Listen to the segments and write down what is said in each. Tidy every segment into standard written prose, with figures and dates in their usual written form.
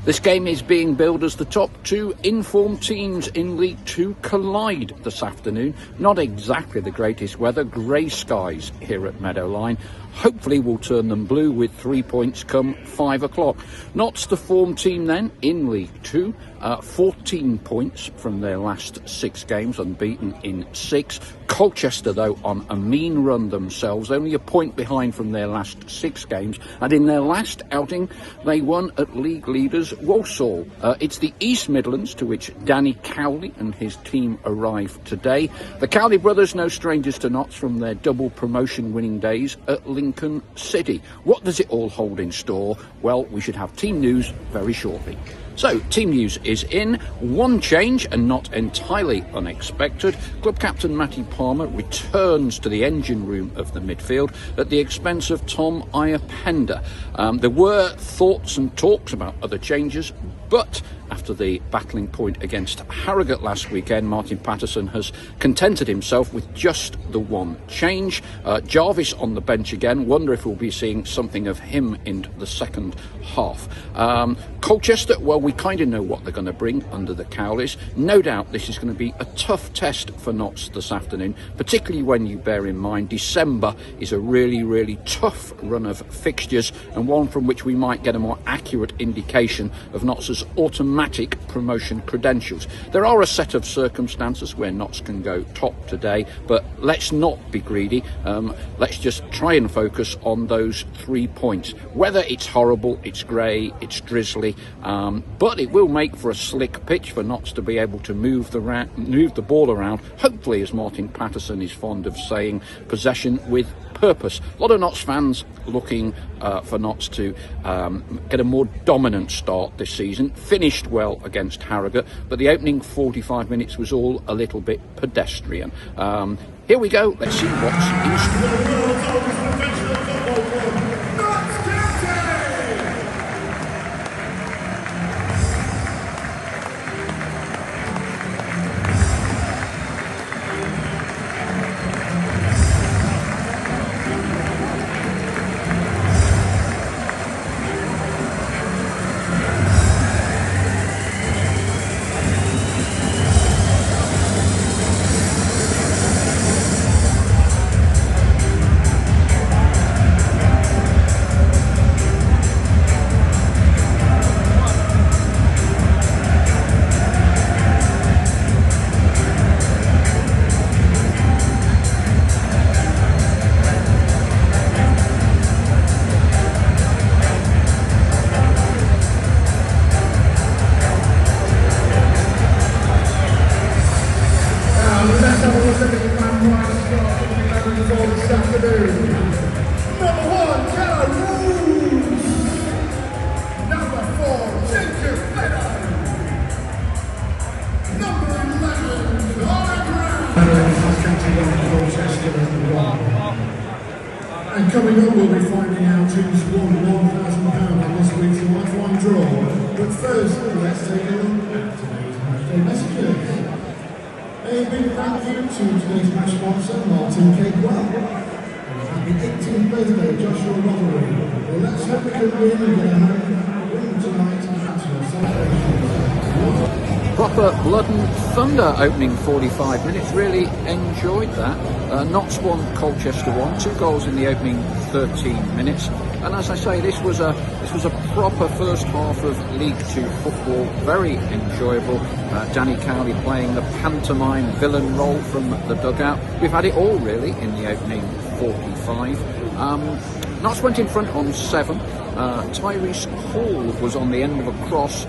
This game is being billed as the top two informed teams in League Two collide this afternoon. Not exactly the greatest weather, grey skies here at Meadow Line. Hopefully we'll turn them blue with 3 points come 5 o'clock. Notts, the form team then in League Two, 14 points from their last 6 games, unbeaten in 6. Colchester, though, on a mean run themselves, only a point behind from their last 6 games. And in their last outing, they won at league leaders Walsall. It's the East Midlands to which Danny Cowley and his team arrive today. The Cowley brothers, no strangers to Notts from their double promotion winning days at Lincoln City. What does it all hold in store? Well, we should have team news very shortly. So, team news is in. One change, and not entirely unexpected. Club captain Matty Palmer returns to the engine room of the midfield at the expense of Tom Iapenda. There were thoughts and talks about other changes, but after the battling point against Harrogate last weekend, Martin Patterson has contented himself with just the one change. Jarvis on the bench again. Wonder if we'll be seeing something of him in the second half. Colchester, well, we kind of know what they're going to bring under the Cowleys. No doubt this is going to be a tough test for Notts this afternoon, particularly when you bear in mind December is a really, really tough run of fixtures, and one from which we might get a more accurate indication of Notts' automatic promotion credentials. There are a set of circumstances where Notts can go top today, but let's not be greedy. Let's just try and focus on those 3 points. Whether it's horrible, it's grey, it's drizzly, but it will make for a slick pitch for Notts to be able to move the ball around. Hopefully, as Martin Patterson is fond of saying, possession with purpose. A lot of Notts fans looking for Notts to get a more dominant start this season. Finished well against Harrogate, but the opening 45 minutes was all a little bit pedestrian. Here we go. Let's see what's in store. And coming up, we'll be finding out who's won £1,000 on this week's Lifeline draw. But first, let's take a look at today's Matchday messages. A big thank you to today's match sponsor, Martin Cakewell. Happy 18th birthday, Joshua Roddery. Well, let's hope we can win and get a win tonight and answer your celebrations. Proper blood and thunder opening 45 minutes. Really enjoyed that. Notts won, Colchester won. 2 goals in the opening 13 minutes. And as I say, this was a proper first half of League Two football. Very enjoyable. Danny Cowley playing the pantomime villain role from the dugout. We've had it all really in the opening 45. Notts went in front on 7. Tyrese Hall was on the end of a cross,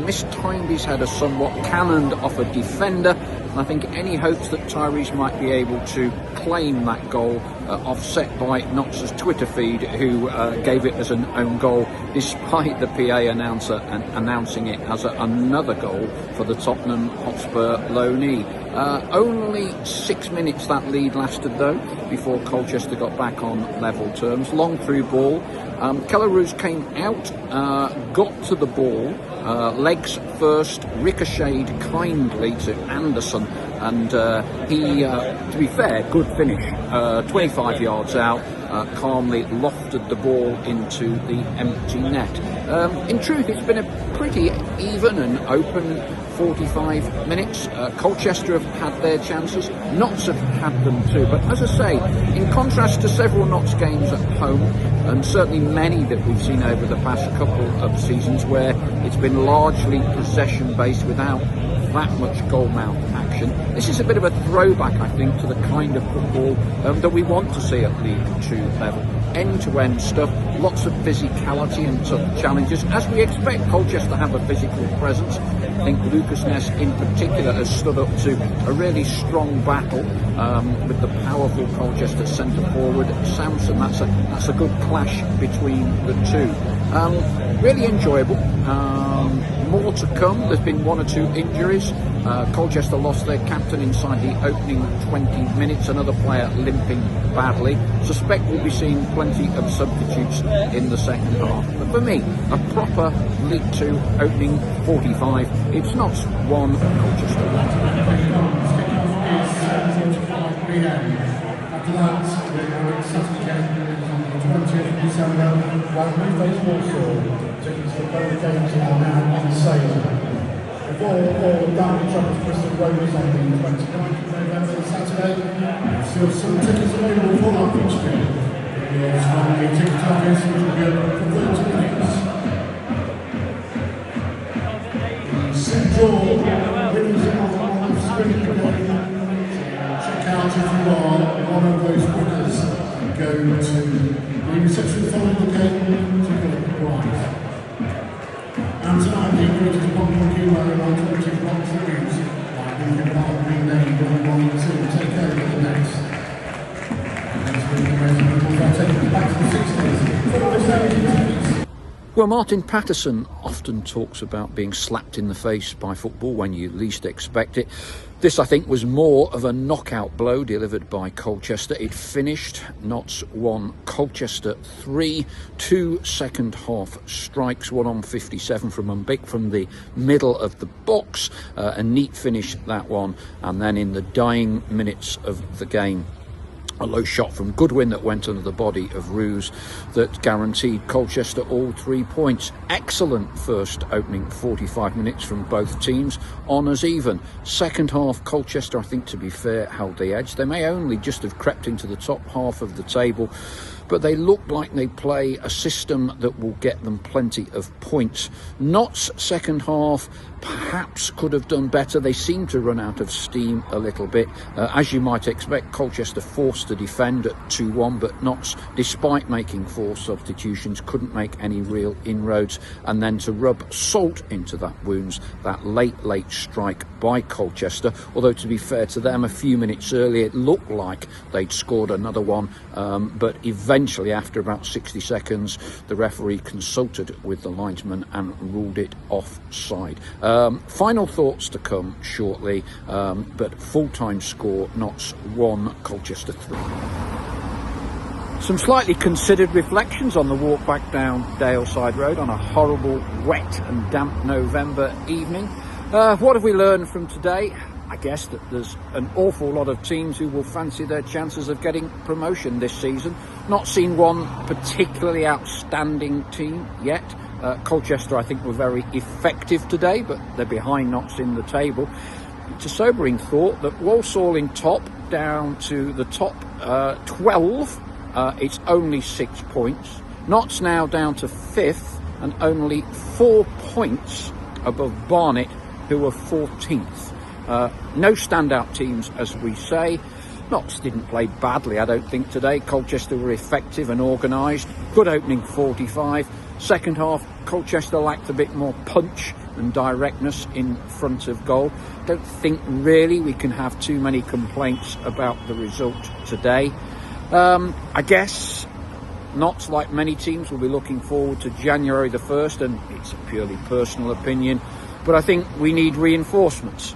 mistimed his header somewhat, cannoned off a defender. And I think any hopes that Tyrese might be able to claim that goal offset by Notts' Twitter feed, who gave it as an own goal, despite the PA announcer announcing it as another goal for the Tottenham Hotspur loanee. Only 6 minutes that lead lasted though, before Colchester got back on level terms. Long through ball. Kelleroos came out, got to the ball, legs first, ricocheted kindly to Anderson, and he, to be fair, good finish, 25 yards out. calmly lofted the ball into the empty net. In truth, it's been a pretty even and open 45 minutes. Colchester have had their chances, Notts have had them too, but as I say, in contrast to several Notts games at home, and certainly many that we've seen over the past couple of seasons where it's been largely possession based without that much goal-mouth action, this is a bit of a throwback, I think, to the kind of football that we want to see at League 2 level. End-to-end stuff, lots of physicality and tough challenges, as we expect Colchester have a physical presence. I think Lucas Ness in particular has stood up to a really strong battle with the powerful Colchester centre forward Samson. That's a good clash between the two. Really enjoyable. More to come. There's been one or two injuries. Colchester lost their captain inside the opening 20 minutes, another player limping badly. Suspect we'll be seeing plenty of substitutes in the second half. But for me, a proper League 2 opening 45. It's not 1, Colchester 1. After that, we're Saturday game on the 20th of December, while Meadow Warsaw. Tickets for both games are now on sale. Before all Derby Trafford Bristol Rovers on the 29th of November, Saturday, still some tickets available for our fixture. Your strongly ticket office will be open for 30 minutes. The Central winners on the screen today. Check out if you are one of those winners. Go to the reception following the game to get the prize. And tonight, the greatest one queue where around 20 box reviews, like moving part of being named 1 2 take over the next. Next week, the resident will take it back to the 60s. For all the Well, Martin Patterson often talks about being slapped in the face by football when you least expect it. This, I think, was more of a knockout blow delivered by Colchester. It finished Notts 1, Colchester 3, 2 second half strikes, 1 on 57 from Mbik from the middle of the box. A neat finish, that one. And then in the dying minutes of the game, a low shot from Goodwin that went under the body of Roos that guaranteed Colchester all 3 points. Excellent first opening 45 minutes from both teams, on as even. Second half, Colchester, I think, to be fair, held the edge. They may only just have crept into the top half of the table, but they look like they play a system that will get them plenty of points. Notts' second half perhaps could have done better. They seem to run out of steam a little bit. As you might expect, Colchester forced to defend at 2-1, but Notts, despite making 4 substitutions, couldn't make any real inroads. And then to rub salt into that wounds, that late strike by Colchester. Although, to be fair to them, a few minutes earlier it looked like they'd scored another one, but eventually, after about 60 seconds, the referee consulted with the linesman and ruled it offside. Final thoughts to come shortly, but full-time score, Notts 1, Colchester 3. Some slightly considered reflections on the walk back down Daleside Road on a horrible, wet and damp November evening. What have we learned from today? I guess that there's an awful lot of teams who will fancy their chances of getting promotion this season. Not seen one particularly outstanding team yet. Colchester, I think, were very effective today, but they're behind Notts in the table. It's a sobering thought that Walsall in top, down to the top 12, it's only 6 points. Notts now down to 5th and only 4 points above Barnet, who are 14th. No standout teams, as we say. Notts didn't play badly, I don't think, today. Colchester were effective and organised. Good opening 45. Second half, Colchester lacked a bit more punch and directness in front of goal. Don't think really we can have too many complaints about the result today. I guess Notts, like many teams, will be looking forward to January the 1st, and it's a purely personal opinion, but I think we need reinforcements.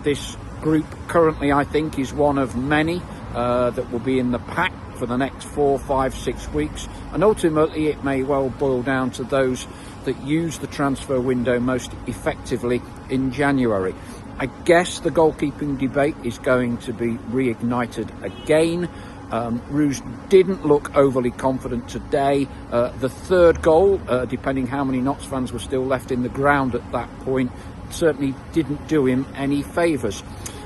This group currently, I think, is one of many that will be in the pack for the next 4, 5, 6 weeks, and ultimately it may well boil down to those that use the transfer window most effectively in January. I guess the goalkeeping debate is going to be reignited again. Rouge didn't look overly confident today. The third goal, depending how many Notts fans were still left in the ground at that point, certainly didn't do him any favours.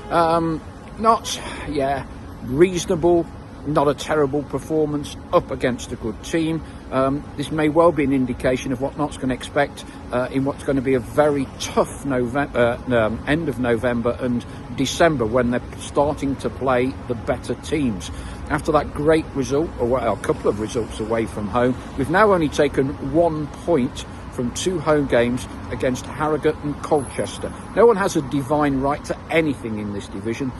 Notts, yeah, reasonable, not a terrible performance up against a good team. This may well be an indication of what Notts can expect in what's going to be a very tough end of November and December, when they're starting to play the better teams. After that great result, or a couple of results away from home, we've now only taken 1 point from 2 home games against Harrogate and Colchester. No one has a divine right to anything in this division,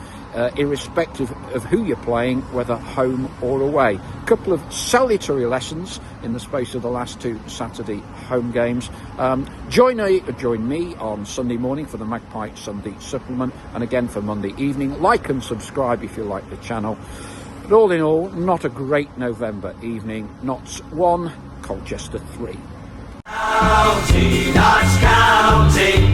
irrespective of who you're playing, whether home or away. A couple of salutary lessons in the space of the last 2 Saturday home games. Join me on Sunday morning for the Magpie Sunday supplement, and again for Monday evening. Like and subscribe if you like the channel. But all in all, not a great November evening. Notts 1, Colchester 3. County, Notts County.